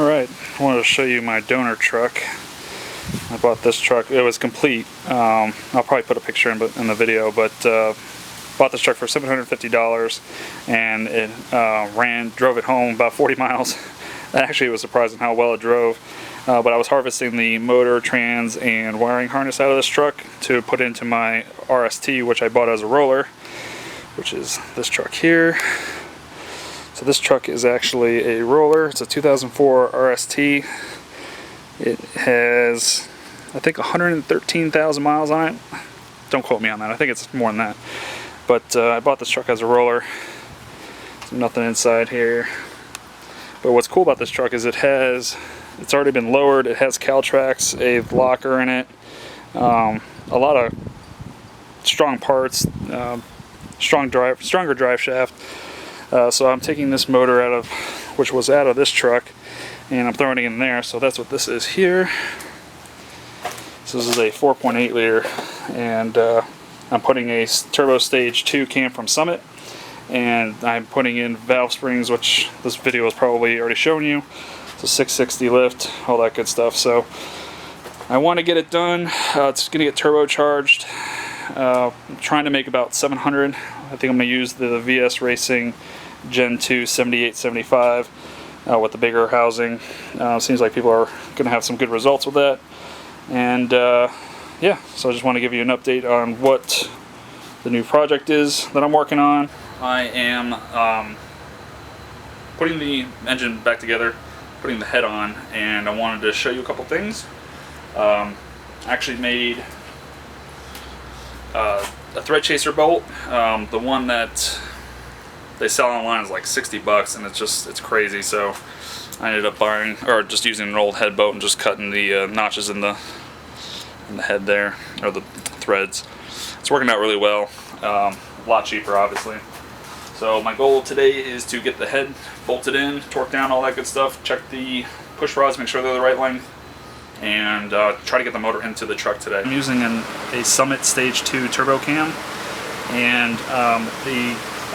Alright, I wanted to show you my donor truck. I bought this truck. It was complete. I'll probably put a picture in the video, but bought this truck for $750 and it drove it home about 40 miles. Actually, it was surprising how well it drove. But I was harvesting the motor, trans, and wiring harness out of this truck to put into my RST, which I bought as a roller, which is this truck here. So this truck is actually a roller. It's a 2004 RST. It has, I think, 113,000 miles on it. Don't quote me on that. I think it's more than that. But I bought this truck as a roller. There's nothing inside here. But what's cool about this truck is it's already been lowered. It has Caltrax, a locker in it, a lot of strong parts, stronger drive shaft. So I'm taking this motor out of, which was out of this truck, and I'm throwing it in there. So that's what this is here. So this is a 4.8 liter, and I'm putting a turbo stage 2 cam from Summit, and I'm putting in valve springs, which this video has probably already shown you. So 660 lift, all that good stuff. So I want to get it done. It's going to get turbocharged. I'm trying to make about 700. I think I'm going to use the VS Racing Gen 2 7875 with the bigger housing. Seems like people are going to have some good results with that. And yeah, so I just want to give you an update on what the new project is that I'm working on. I am putting the engine back together, putting the head on, and I wanted to show you a couple things. I actually made a thread chaser bolt. The one that they sell online is like 60 bucks, and it's crazy. So I ended up buying, or just using an old head bolt and just cutting the notches in the head there, or the threads. It's working out really well. A lot cheaper, obviously. So my goal today is to get the head bolted in, torque down, all that good stuff. Check the push rods, make sure they're the right length, and try to get the motor into the truck today. I'm using a Summit Stage 2 turbo cam, and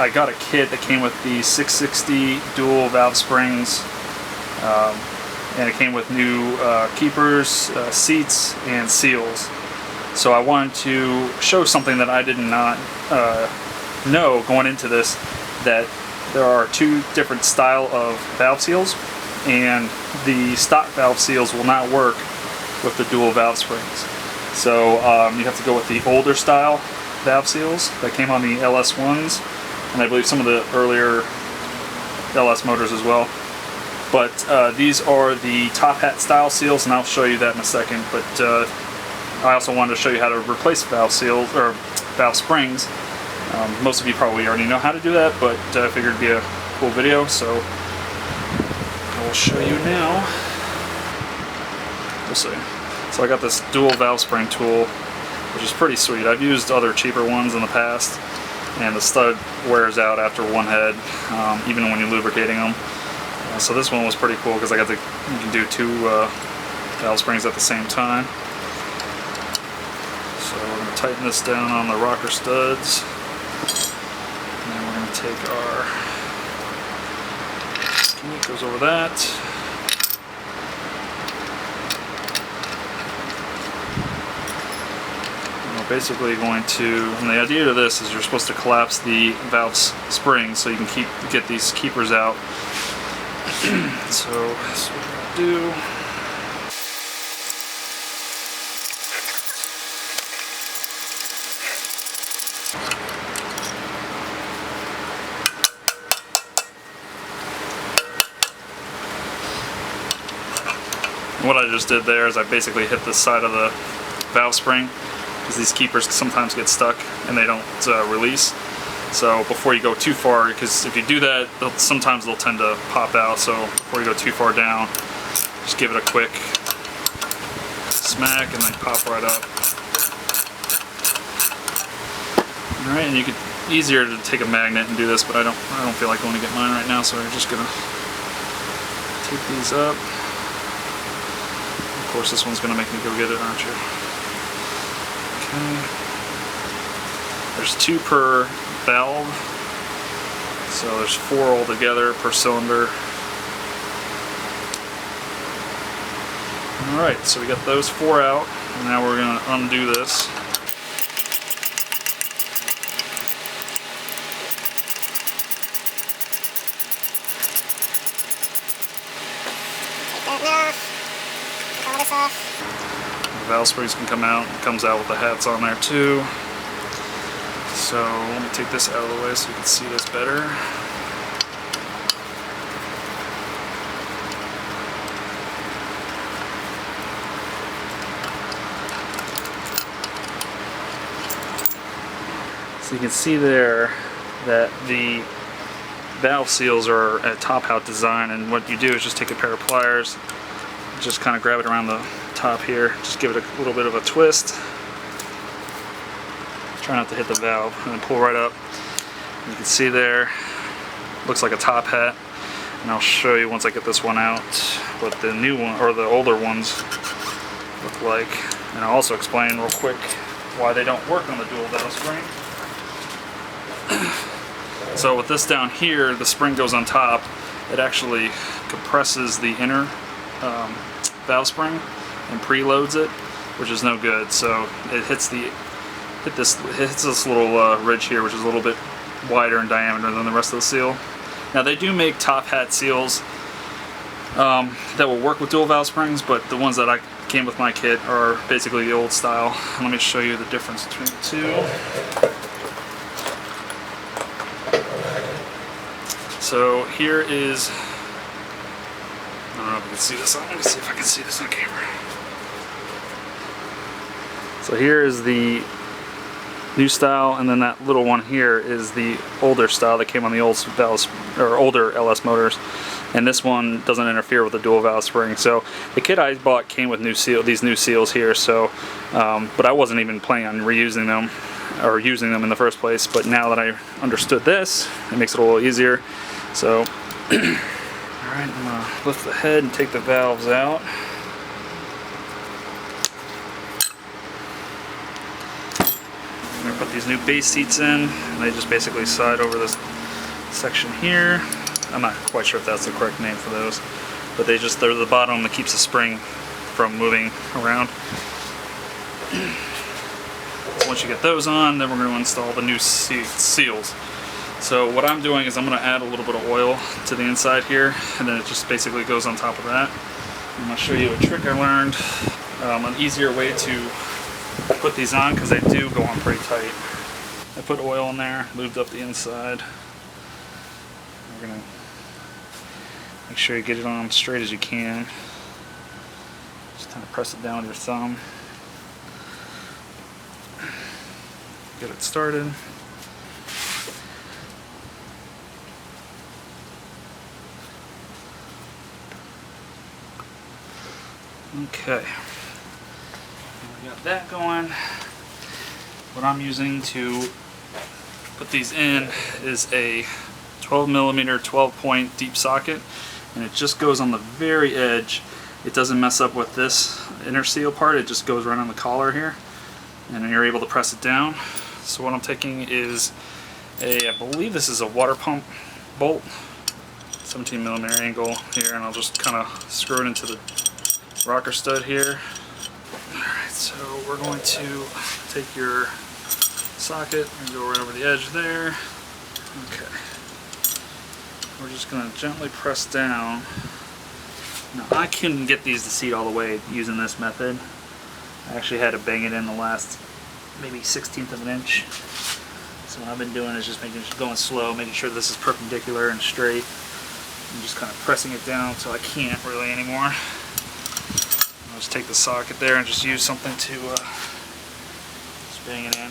I got a kit that came with the 660 dual valve springs, and it came with new keepers, seats, and seals. So I wanted to show something that I did not know going into this, that there are two different style of valve seals, and the stock valve seals will not work with the dual valve springs. So you have to go with the older style valve seals that came on the LS1s, and I believe some of the earlier LS motors as well. But these are the top hat style seals, and I'll show you that in a second. But I also wanted to show you how to replace valve seals, or valve springs. Most of you probably already know how to do that, but I figured it'd be a cool video, so I will show you now. We'll see. So I got this dual valve spring tool, which is pretty sweet. I've used other cheaper ones in the past, and the stud wears out after one head, even when you're lubricating them. So this one was pretty cool because you can do two valve springs at the same time. So we're going to tighten this down on the rocker studs. And then we're going to take our, it goes over that. And we're basically going to, and the idea of this is you're supposed to collapse the valve springs so you can get these keepers out. So that's what we're going to do. What I just did there is I basically hit the side of the valve spring, because these keepers sometimes get stuck and they don't release. So before you go too far, because if you do that, sometimes they'll tend to pop out. So before you go too far down, just give it a quick smack and then pop right up. All right, and you could easier to take a magnet and do this, but I don't feel like going to get mine right now, so we're just gonna take these up. Of course, this one's gonna make me go get it, aren't you? Okay. There's 2 per valve, so there's 4 altogether per cylinder. Alright, so we got those 4 out, and now we're going to undo this. The valve springs can come out. It comes out with the hats on there too. So let me take this out of the way so you can see this better. So you can see there that the valve seals are a top hat design, and what you do is just take a pair of pliers, just kind of grab it around the top here, just give it a little bit of a twist, try not to hit the valve, and then pull right up. You can see there, looks like a top hat, and I'll show you once I get this one out what the new one, or the older ones, look like, and I'll also explain real quick why they don't work on the dual valve spring. So with this down here, the spring goes on top. It actually compresses the inner valve spring and preloads it, which is no good. So it hits this little ridge here, which is a little bit wider in diameter than the rest of the seal. Now they do make top hat seals that will work with dual valve springs, but the ones that I came with my kit are basically the old style. Let me show you the difference between the two. So here is, I don't know if you can see this on, let me see if I can see this on camera. So here is the new style, and then that little one here is the older style that came on the old valves, or older LS motors. And this one doesn't interfere with the dual valve spring. So the kit I bought came with these new seals here. So, but I wasn't even planning on reusing them or using them in the first place. But now that I understood this, it makes it a little easier. So, alright, I'm going to lift the head and take the valves out. I'm going to put these new base seats in, and they just basically slide over this section here. I'm not quite sure if that's the correct name for those, but they're the bottom that keeps the spring from moving around. So once you get those on, then we're going to install the new seals. So what I'm doing is I'm going to add a little bit of oil to the inside here, and then it just basically goes on top of that. I'm going to show you a trick I learned, an easier way to put these on, because they do go on pretty tight. I put oil in there, lubed up the inside. We're going to make sure you get it on straight as you can. Just kind of press it down with your thumb. Get it started. Okay, we got that going. What I'm using to put these in is a 12mm 12-point deep socket, and it just goes on the very edge. It doesn't mess up with this inner seal part, it just goes right on the collar here, and then you're able to press it down. So what I'm taking is I believe this is a water pump bolt, 17mm angle here, and I'll just kind of screw it into the rocker stud here. Alright, so we're going to take your socket and go right over the edge there. Okay. We're just going to gently press down. Now I couldn't get these to seat all the way using this method. I actually had to bang it in the last maybe 1/16 of an inch. So what I've been doing is just going slow, making sure this is perpendicular and straight, and just kind of pressing it down until I can't really anymore. I'll just take the socket there and just use something to just bang it in.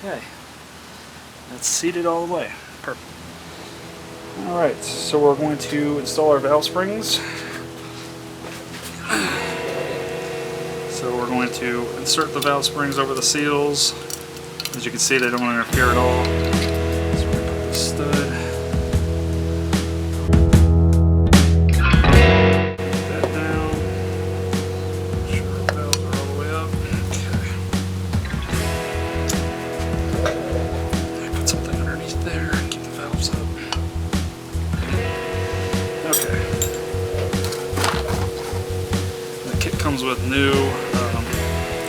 Okay, that's seated all the way. Perfect. Alright, so we're going to install our valve springs. So we're going to insert the valve springs over the seals. As you can see, they don't interfere at all. So we're going to put the stud. Put that down. Make sure comes with new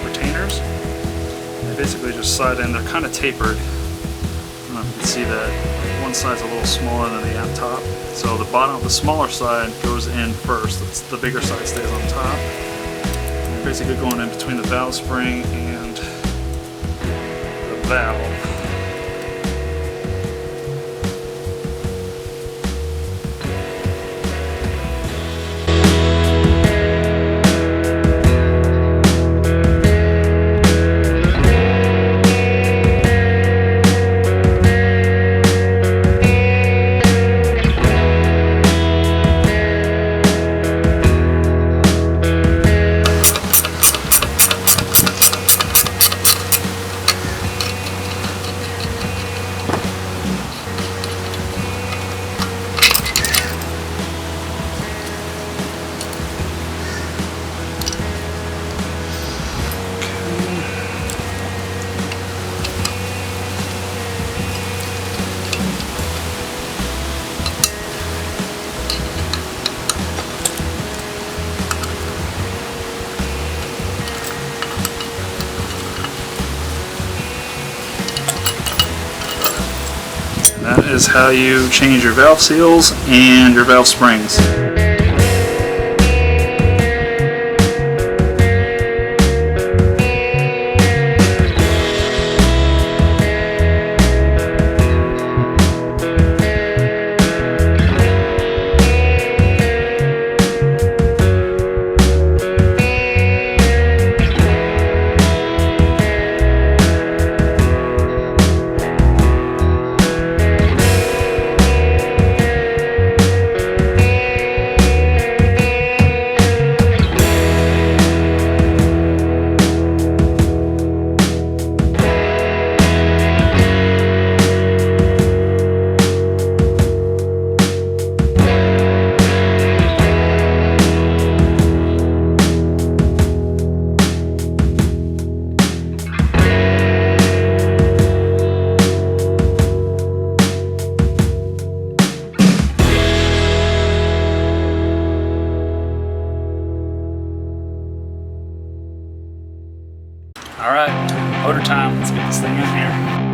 retainers. They basically just slide in. They're kind of tapered. I don't know if you can see that one side's a little smaller than the top. So the bottom, the smaller side goes in first. The bigger side stays on top. And basically going in between the valve spring and the valve. That is how you change your valve seals and your valve springs. Alright, motor time. Let's get this thing in here.